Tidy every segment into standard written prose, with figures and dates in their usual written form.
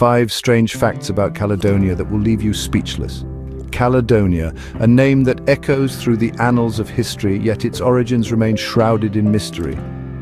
5 strange facts about Caledonia that will leave you speechless. Caledonia, a name that echoes through the annals of history, yet its origins remain shrouded in mystery.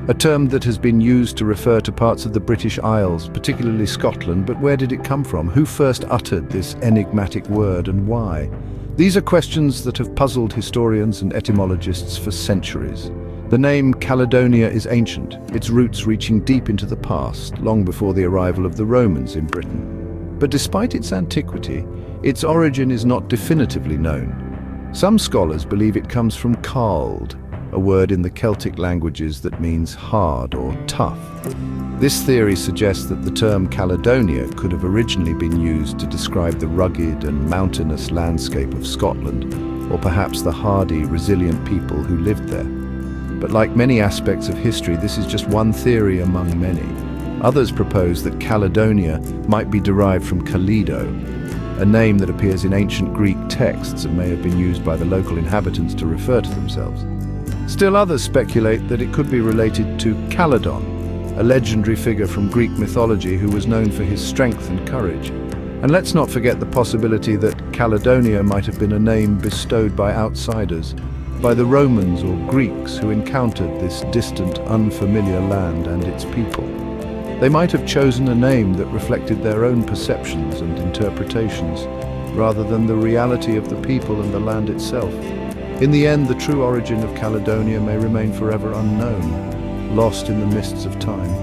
A term that has been used to refer to parts of the British Isles, particularly Scotland, but where did it come from? Who first uttered this enigmatic word and why? These are questions that have puzzled historians and etymologists for centuries. The name Caledonia is ancient, its roots reaching deep into the past, long before the arrival of the Romans in Britain. But despite its antiquity, its origin is not definitively known. Some scholars believe it comes from cald, a word in the Celtic languages that means hard or tough. This theory suggests that the term Caledonia could have originally been used to describe the rugged and mountainous landscape of Scotland, or perhaps the hardy, resilient people who lived there. But like many aspects of history, this is just one theory among many. Others propose that Caledonia might be derived from Kaledo, a name that appears in ancient Greek texts and may have been used by the local inhabitants to refer to themselves. Still others speculate that it could be related to Caledon, a legendary figure from Greek mythology who was known for his strength and courage. And let's not forget the possibility that Caledonia might have been a name bestowed by outsiders, by the Romans or Greeks who encountered this distant, unfamiliar land and its people. They might have chosen a name that reflected their own perceptions and interpretations, rather than the reality of the people and the land itself. In the end, the true origin of Caledonia may remain forever unknown, lost in the mists of time.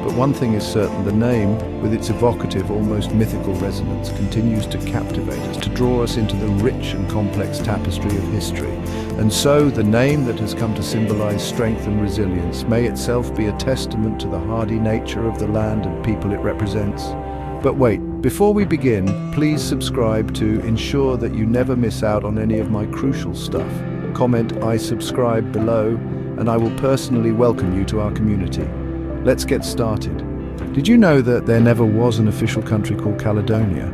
But one thing is certain, the name, with its evocative, almost mythical resonance, continues to captivate us, to draw us into the rich and complex tapestry of history. And so, the name that has come to symbolize strength and resilience may itself be a testament to the hardy nature of the land and people it represents. But wait, before we begin, please subscribe to ensure that you never miss out on any of my crucial stuff. Comment "I subscribe" below, and I will personally welcome you to our community. Let's get started. Did you know that there never was an official country called Caledonia?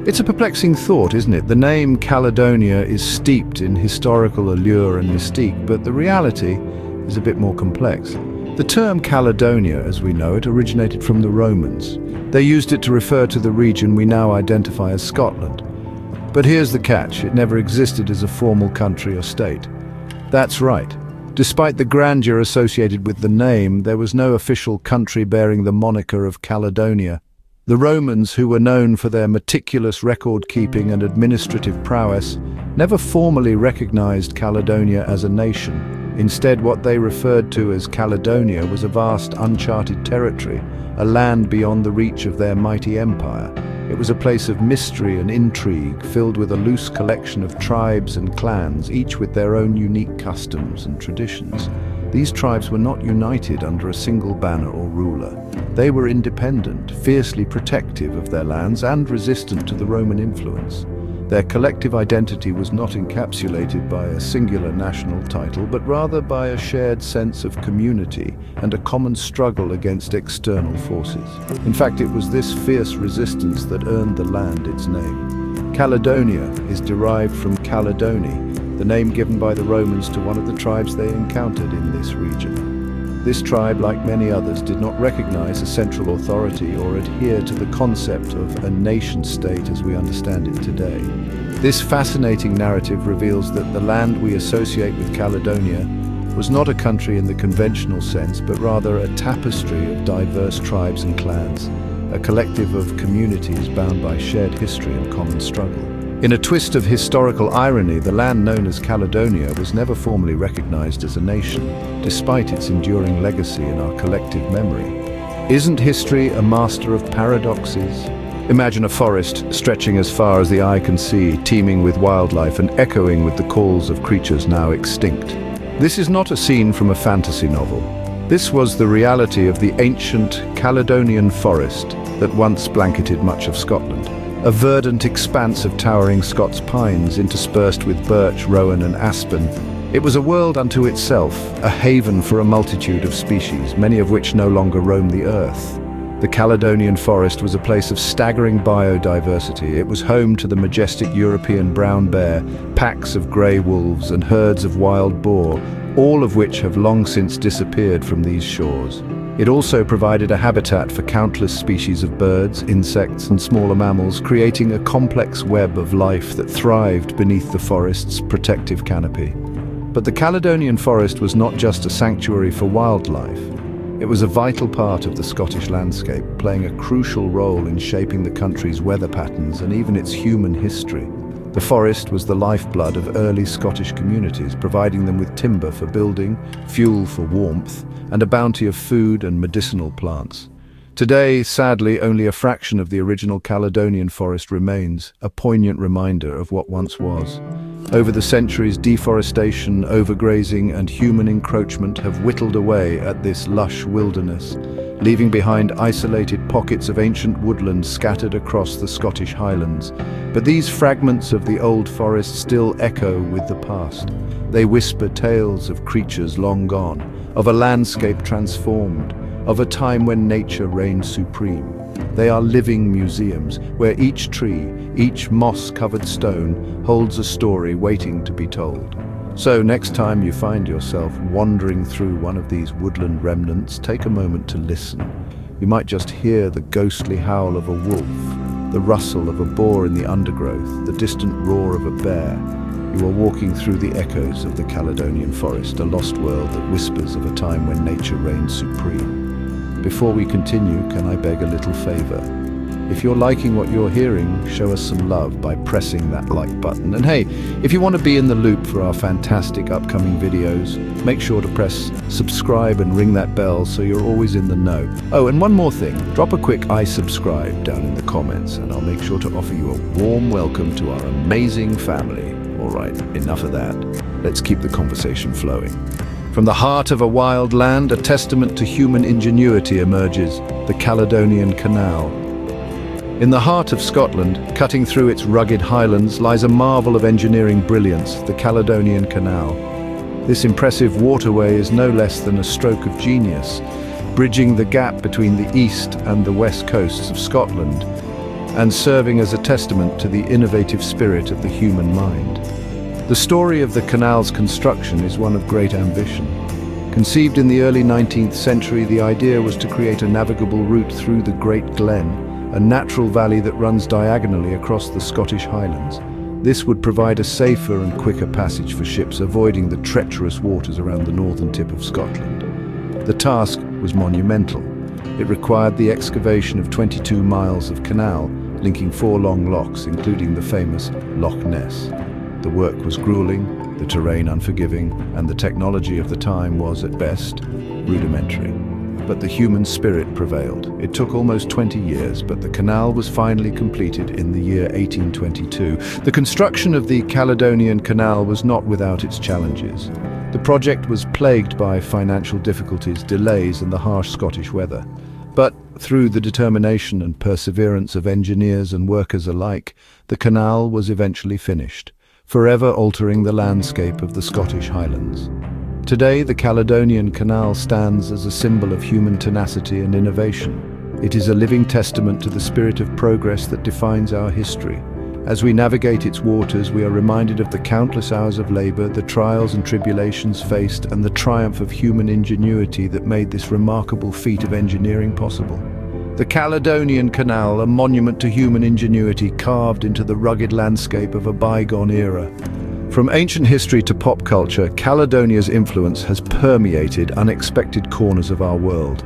It's a perplexing thought, isn't it? The name Caledonia is steeped in historical allure and mystique, but the reality is a bit more complex. The term Caledonia, as we know it, originated from the Romans. They used it to refer to the region we now identify as Scotland. But here's the catch: it never existed as a formal country or state. That's right. Despite the grandeur associated with the name, there was no official country bearing the moniker of Caledonia. The Romans, who were known for their meticulous record-keeping and administrative prowess, never formally recognized Caledonia as a nation. Instead, what they referred to as Caledonia was a vast, uncharted territory, a land beyond the reach of their mighty empire. It was a place of mystery and intrigue, filled with a loose collection of tribes and clans, each with their own unique customs and traditions. These tribes were not united under a single banner or ruler. They were independent, fiercely protective of their lands and resistant to the Roman influence. Their collective identity was not encapsulated by a singular national title, but rather by a shared sense of community and a common struggle against external forces. In fact, it was this fierce resistance that earned the land its name. Caledonia is derived from Caledoni, the name given by the Romans to one of the tribes they encountered in this region. This tribe, like many others, did not recognize a central authority or adhere to the concept of a nation-state as we understand it today. This fascinating narrative reveals that the land we associate with Caledonia was not a country in the conventional sense, but rather a tapestry of diverse tribes and clans, a collective of communities bound by shared history and common struggle. In a twist of historical irony, the land known as Caledonia was never formally recognized as a nation, despite its enduring legacy in our collective memory. Isn't history a master of paradoxes? Imagine a forest stretching as far as the eye can see, teeming with wildlife and echoing with the calls of creatures now extinct. This is not a scene from a fantasy novel. This was the reality of the ancient Caledonian forest that once blanketed much of Scotland. A verdant expanse of towering Scots pines interspersed with birch, rowan and aspen. It was a world unto itself, a haven for a multitude of species, many of which no longer roam the earth. The Caledonian forest was a place of staggering biodiversity. It was home to the majestic European brown bear, packs of grey wolves and herds of wild boar, all of which have long since disappeared from these shores. It also provided a habitat for countless species of birds, insects, and smaller mammals, creating a complex web of life that thrived beneath the forest's protective canopy. But the Caledonian forest was not just a sanctuary for wildlife. It was a vital part of the Scottish landscape, playing a crucial role in shaping the country's weather patterns and even its human history. The forest was the lifeblood of early Scottish communities, providing them with timber for building, fuel for warmth, and a bounty of food and medicinal plants. Today, sadly, only a fraction of the original Caledonian forest remains, a poignant reminder of what once was. Over the centuries, deforestation, overgrazing, and human encroachment have whittled away at this lush wilderness, leaving behind isolated pockets of ancient woodland scattered across the Scottish Highlands. But these fragments of the old forest still echo with the past. They whisper tales of creatures long gone, of a landscape transformed, of a time when nature reigned supreme. They are living museums, where each tree, each moss-covered stone, holds a story waiting to be told. So next time you find yourself wandering through one of these woodland remnants, take a moment to listen. You might just hear the ghostly howl of a wolf, the rustle of a boar in the undergrowth, the distant roar of a bear. You are walking through the echoes of the Caledonian forest, a lost world that whispers of a time when nature reigned supreme. Before we continue, can I beg a little favor? If you're liking what you're hearing, show us some love by pressing that like button. And hey, if you want to be in the loop for our fantastic upcoming videos, make sure to press subscribe and ring that bell so you're always in the know. Oh, and one more thing, drop a quick I subscribe down in the comments and I'll make sure to offer you a warm welcome to our amazing family. All right, enough of that. Let's keep the conversation flowing. From the heart of a wild land, a testament to human ingenuity emerges, the Caledonian Canal. In the heart of Scotland, cutting through its rugged highlands, lies a marvel of engineering brilliance, the Caledonian Canal. This impressive waterway is no less than a stroke of genius, bridging the gap between the east and the west coasts of Scotland, and serving as a testament to the innovative spirit of the human mind. The story of the canal's construction is one of great ambition. Conceived in the early 19th century, the idea was to create a navigable route through the Great Glen, a natural valley that runs diagonally across the Scottish Highlands. This would provide a safer and quicker passage for ships, avoiding the treacherous waters around the northern tip of Scotland. The task was monumental. It required the excavation of 22 miles of canal, linking 4 long lochs, including the famous Loch Ness. The work was grueling, the terrain unforgiving, and the technology of the time was, at best, rudimentary. But the human spirit prevailed. It took almost 20 years, but the canal was finally completed in the year 1822. The construction of the Caledonian Canal was not without its challenges. The project was plagued by financial difficulties, delays, and the harsh Scottish weather. But through the determination and perseverance of engineers and workers alike, the canal was eventually finished, forever altering the landscape of the Scottish Highlands. Today, the Caledonian Canal stands as a symbol of human tenacity and innovation. It is a living testament to the spirit of progress that defines our history. As we navigate its waters, we are reminded of the countless hours of labor, the trials and tribulations faced, and the triumph of human ingenuity that made this remarkable feat of engineering possible. The Caledonian Canal, a monument to human ingenuity carved into the rugged landscape of a bygone era. From ancient history to pop culture, Caledonia's influence has permeated unexpected corners of our world.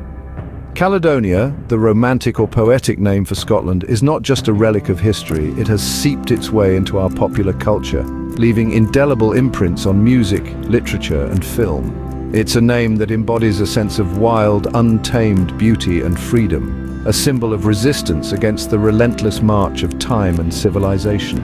Caledonia, the romantic or poetic name for Scotland, is not just a relic of history, it has seeped its way into our popular culture, leaving indelible imprints on music, literature, and film. It's a name that embodies a sense of wild, untamed beauty and freedom, a symbol of resistance against the relentless march of time and civilization.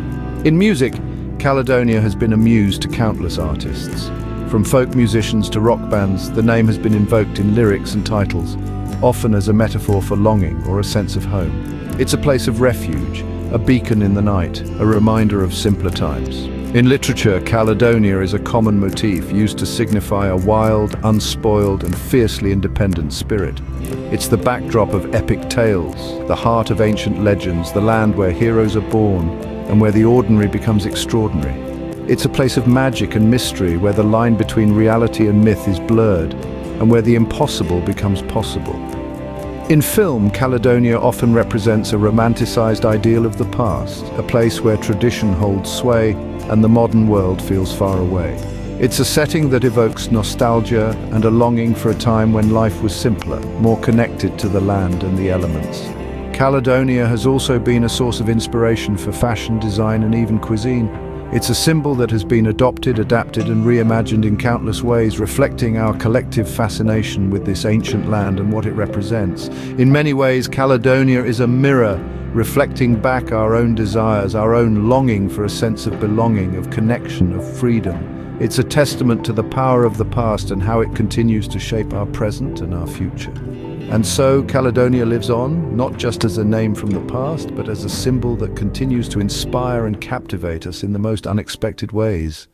In music, Caledonia has been a muse to countless artists. From folk musicians to rock bands, the name has been invoked in lyrics and titles, often as a metaphor for longing or a sense of home. It's a place of refuge, a beacon in the night, a reminder of simpler times. In literature, Caledonia is a common motif used to signify a wild, unspoiled, and fiercely independent spirit. It's the backdrop of epic tales, the heart of ancient legends, the land where heroes are born, and where the ordinary becomes extraordinary. It's a place of magic and mystery where the line between reality and myth is blurred, and where the impossible becomes possible. In film, Caledonia often represents a romanticized ideal of the past, a place where tradition holds sway and the modern world feels far away. It's a setting that evokes nostalgia and a longing for a time when life was simpler, more connected to the land and the elements. Caledonia has also been a source of inspiration for fashion, design, and even cuisine. It's a symbol that has been adopted, adapted, and reimagined in countless ways, reflecting our collective fascination with this ancient land and what it represents. In many ways, Caledonia is a mirror, reflecting back our own desires, our own longing for a sense of belonging, of connection, of freedom. It's a testament to the power of the past and how it continues to shape our present and our future. And so, Caledonia lives on, not just as a name from the past, but as a symbol that continues to inspire and captivate us in the most unexpected ways.